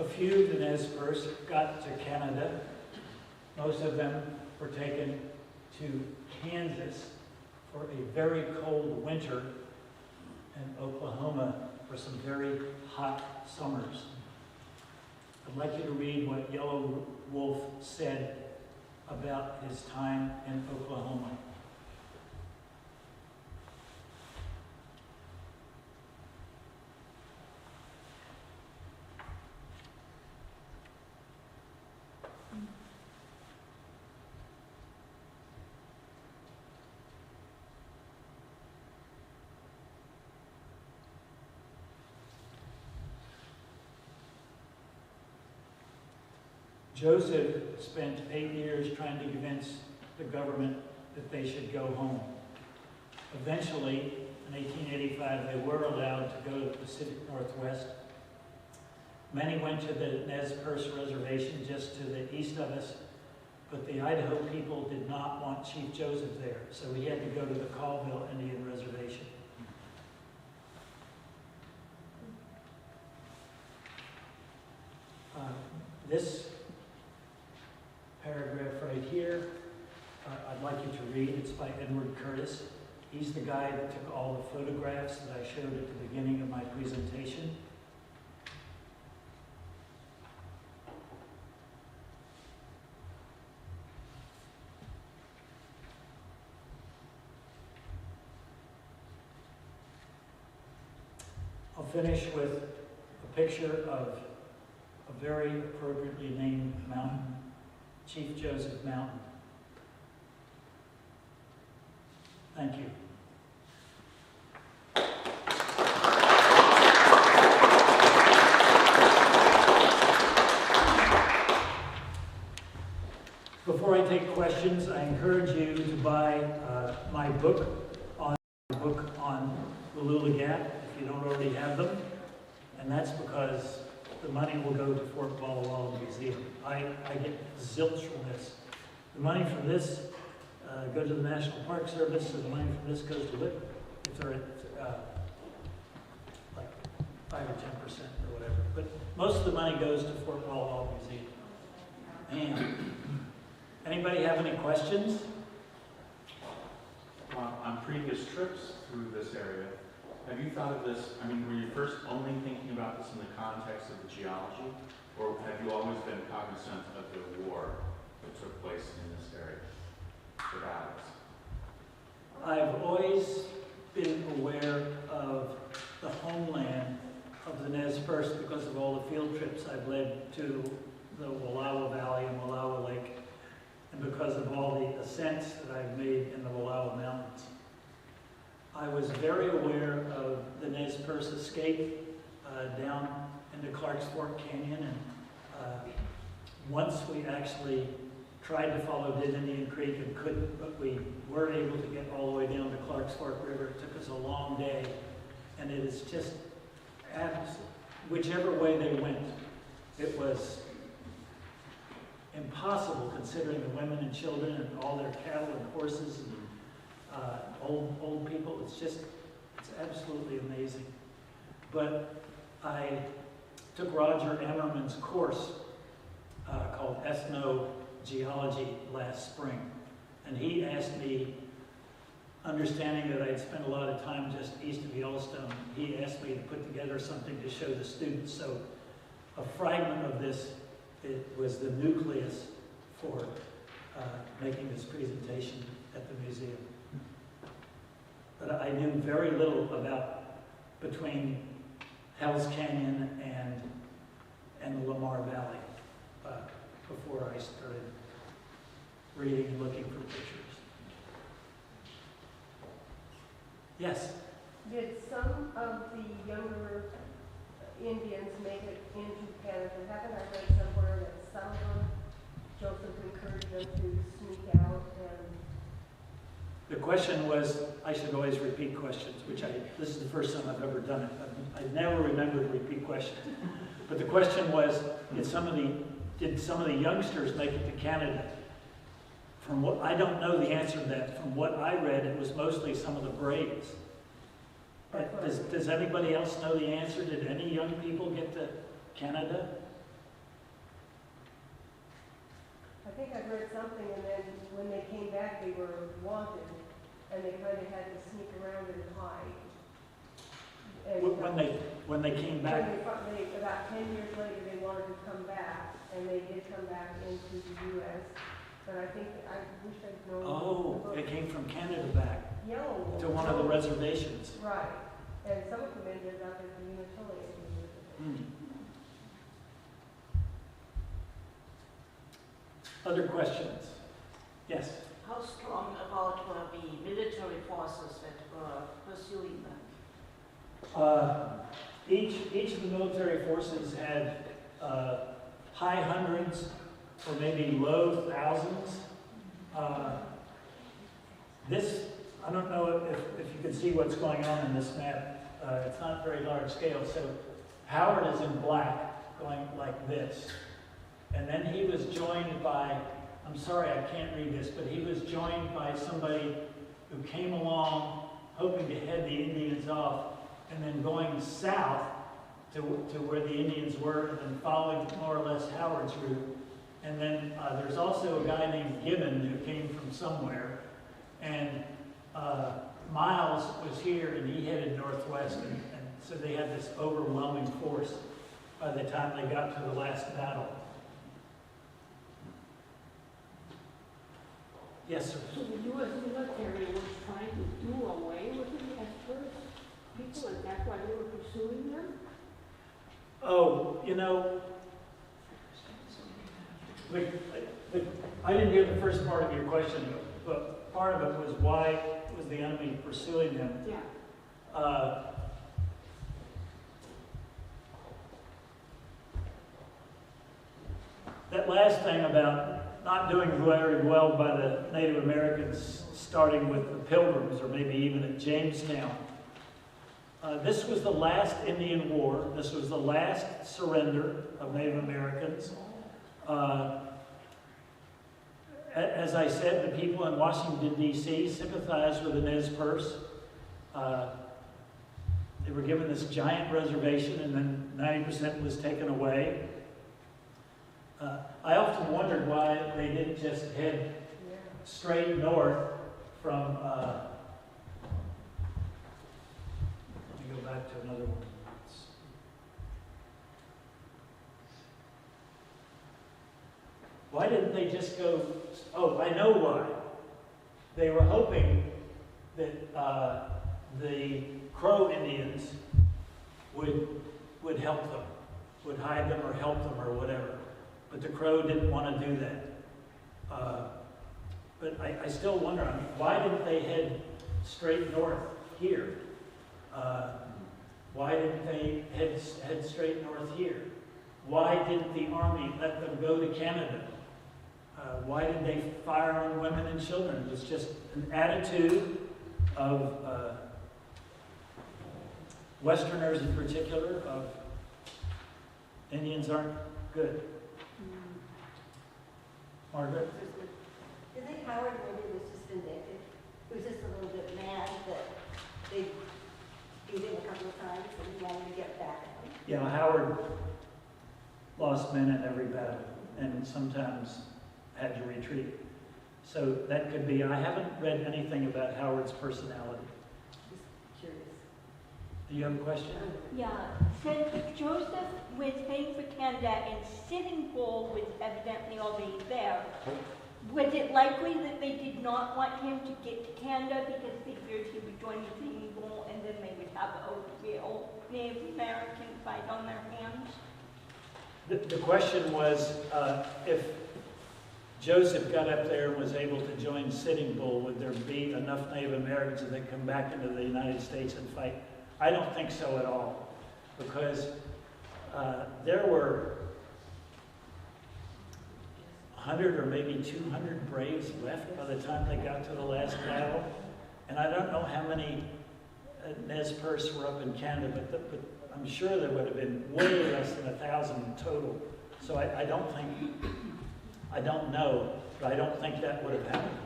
A few, the Nez Perce, got to Canada. Most of them were taken to Kansas for a very cold winter and Oklahoma for some very hot summers. I'd like you to read what Yellow Wolf said about his time in Oklahoma. Joseph spent 8 years trying to convince the government that they should go home. Eventually, in 1885, they were allowed to go to the Pacific Northwest. Many went to the Nez Perce Reservation just to the east of us, but the Idaho people did not want Chief Joseph there, so he had to go to the Colville Indian Reservation. This paragraph right here, I'd like you to read. It's by Edward Curtis. He's the guy that took all the photographs that I showed at the beginning of my presentation. I'll finish with a picture of a very appropriately named mountain, Chief Joseph Mountain. Thank you. Before I take questions, I encourage you to buy my book on Wallowa Gap if you don't already have them, and that's because the money will go to Fort Wallowa Museum. I get zilch from this. The money from this goes to the National Park Service, and the money from this goes to WIP if they're at like 5 or 10% or whatever. But most of the money goes to Fort Wallowa Museum. And anybody have any questions? On previous trips through this area, have you thought of this, I mean, were you first only thinking about this in the context of the geology, or have you always been cognizant of the war that took place in this area, the battles? I've always been aware of the homeland of the Nez Perce because of all the field trips I've led to the Wallowa Valley and Wallowa Lake, and because of all the ascents that I've made in the Wallowa Mountains. I was very aware of the Nez Perce escape down into Clark's Fork Canyon, and once we actually tried to follow Dead Indian Creek and couldn't, but we were able to get all the way down to Clark's Fork River. It took us a long day, and it is just whichever way they went, it was impossible considering the women and children and all their cattle and horses and old people. It's absolutely amazing. But I took Roger Emmerman's course called Geology last spring, and he asked me, understanding that I'd spent a lot of time just east of Yellowstone, he asked me to put together something to show the students. So a fragment of this, it was the nucleus for making this presentation at the museum. But I knew very little about between Hell's Canyon and the Lamar Valley before I started reading and looking for pictures. Yes? Did some of the younger Indians make it into Canada? Haven't I read somewhere that some of them, Joseph encouraged them to sneak out and... The question was, I should always repeat questions, this is the first time I've ever done it. I never remember to repeat questions. But the question was, did some of the youngsters make it to Canada? From what, I don't know the answer to that. From what I read, it was mostly some of the Braves. Does anybody else know the answer? Did any young people get to Canada? I think I read something, and then when they came back, they were wanted, and they kind of had to sneak around and hide. And, When they came back, about 10 years later, they wanted to come back, and they did come back into the U.S., but I think, I wish I'd known. oh, they came from Canada back Yellow. to one of the reservations. Right, and some of them ended up at the Unitarian. Hmm. Other questions? Yes? How strong about were the military forces that were pursuing them? Each of the military forces had high hundreds or maybe low thousands. This, I don't know if you can see what's going on in this map. It's not very large scale. So Howard is in black, going like this. And then he was joined by, I'm sorry I can't read this, but he was joined by somebody who came along hoping to head the Indians off, and then going south to where the Indians were, and then following more or less Howard's route. And then there's also a guy named Gibbon who came from somewhere, and Miles was here, and he headed northwest, and so they had this overwhelming force by the time they got to the last battle. Yes, sir. So the U.S. military was trying to do away with the Nez Perce people, and that's why they were pursuing them? Oh, you know, I didn't hear the first part of your question, but part of it was why was the enemy pursuing them? Yeah. That last thing about not doing very well by the Native Americans, starting with the Pilgrims, or maybe even at Jamestown. This was the last Indian War. This was the last surrender of Native Americans. As I said, the people in Washington, D.C. sympathized with the Nez Perce. They were given this giant reservation, and then 90% was taken away. I often wondered why they didn't just head straight north from, let me go back to another one. Why didn't they just go, oh, I know why. They were hoping that the Crow Indians would help them, would hide them or help them or whatever. But the Crow didn't want to do that. But I still wonder, I mean, why didn't they head straight north here? Why didn't they head straight north here? Why didn't the Army let them go to Canada? Why did they fire on women and children? It was just an attitude of Westerners in particular, of Indians aren't good. Margaret? Do you think Howard maybe was just vindictive? He was just a little bit mad that they beat him a couple of times and he wanted to get back at him? Yeah, Howard lost men in every battle and sometimes had to retreat. So that could be, I haven't read anything about Howard's personality. Just curious. Do you have a question? Yeah, since Joseph was heading for Canada and Sitting Bull was evidently already there, was it likely that they did not want him to get to Canada because they feared he would join the Sitting Bull and then they would have a real Native American fight on their hands? The question was, if Joseph got up there and was able to join Sitting Bull, would there be enough Native Americans that they'd come back into the United States and fight? I don't think so at all, because there were 100 or maybe 200 braves left by the time they got to the last battle. And I don't know how many Nez Perce were up in Canada, but I'm sure there would have been way less than 1,000 in total. So I don't think, I don't know, but I don't think that would have happened.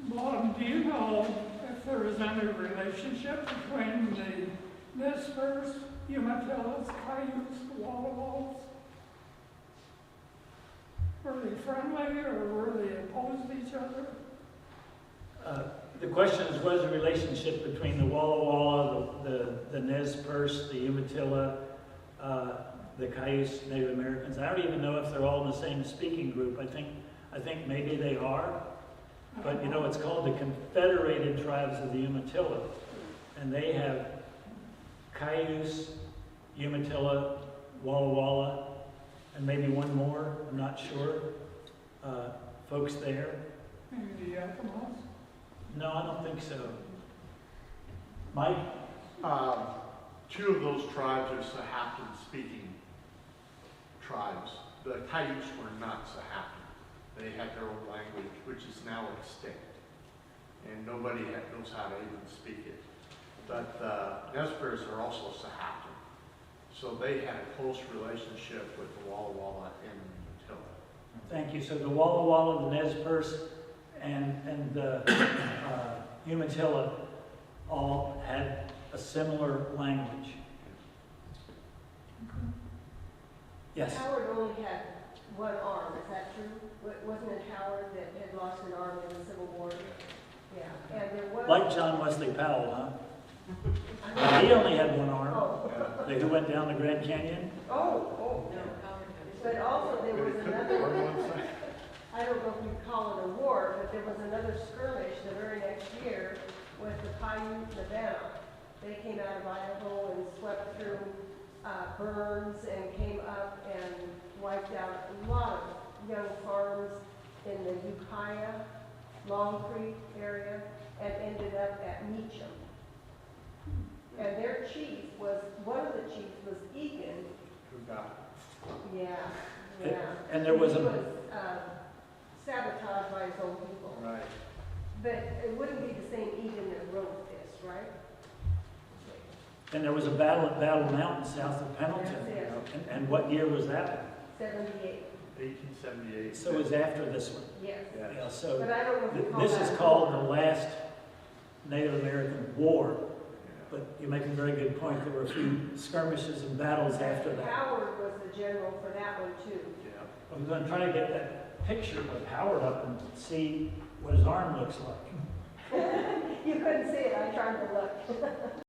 Bob, do you know if there is any relationship between the Nez Perce, Umatillas, Cayuse, Wallowas? Were they friendly or were they opposed to each other? The question is, what is the relationship between the Wallowa, the Nez Perce, the Umatilla, the Cayuse Native Americans? I don't even know if they're all in the same speaking group. I think maybe they are, but you know, it's called the Confederated Tribes of the Umatilla, and they have Cayuse, Umatilla, Walla Walla, and maybe one more, I'm not sure, folks there. Maybe the Eskimos? No, I don't think so. Mike? Two of those tribes are Sahaptin speaking tribes. The Cayuse were not Sahaptin. They had their own language, which is now extinct. And nobody knows how to even speak it. But the Nez Perce are also Sahaptin. So they had a close relationship with the Walla Walla and the Umatilla. Thank you. So the Walla Walla, the Nez Perce, and the Umatilla all had a similar language. Yes? Howard only had one arm, is that true? Wasn't it Howard that had lost an arm in the Civil War? Yeah, and there was... Like John Wesley Powell, huh? He only had one arm. Oh. Who went down the Grand Canyon. Oh. But also there was another... I don't know if you'd call it a war, but there was another skirmish the very next year with the Paiute Nevada. They came out of Idaho and swept through Burns and came up and wiped out a lot of young farms in the Ukiah, Long Creek area, and ended up at Meacham. And their chief was, one of the chiefs was Egan. Who got Yeah. And there was He a... was sabotaged by his own people. Right. But it wouldn't be the same Egan that wrote this, right? And there was a battle at Battle Mountain south of Pendleton. That's it. And what year was that? 78, 1878. So it was after this one. yes. Yes. Yeah, so But I don't know if you call this that is a called war. the last Native American war. But you make a very good point. There were a few skirmishes and battles after that. Howard was the general for that one too. Yeah. I'm going to try to get that picture of Howard up and see what his arm looks like. You couldn't see it, I tried to look.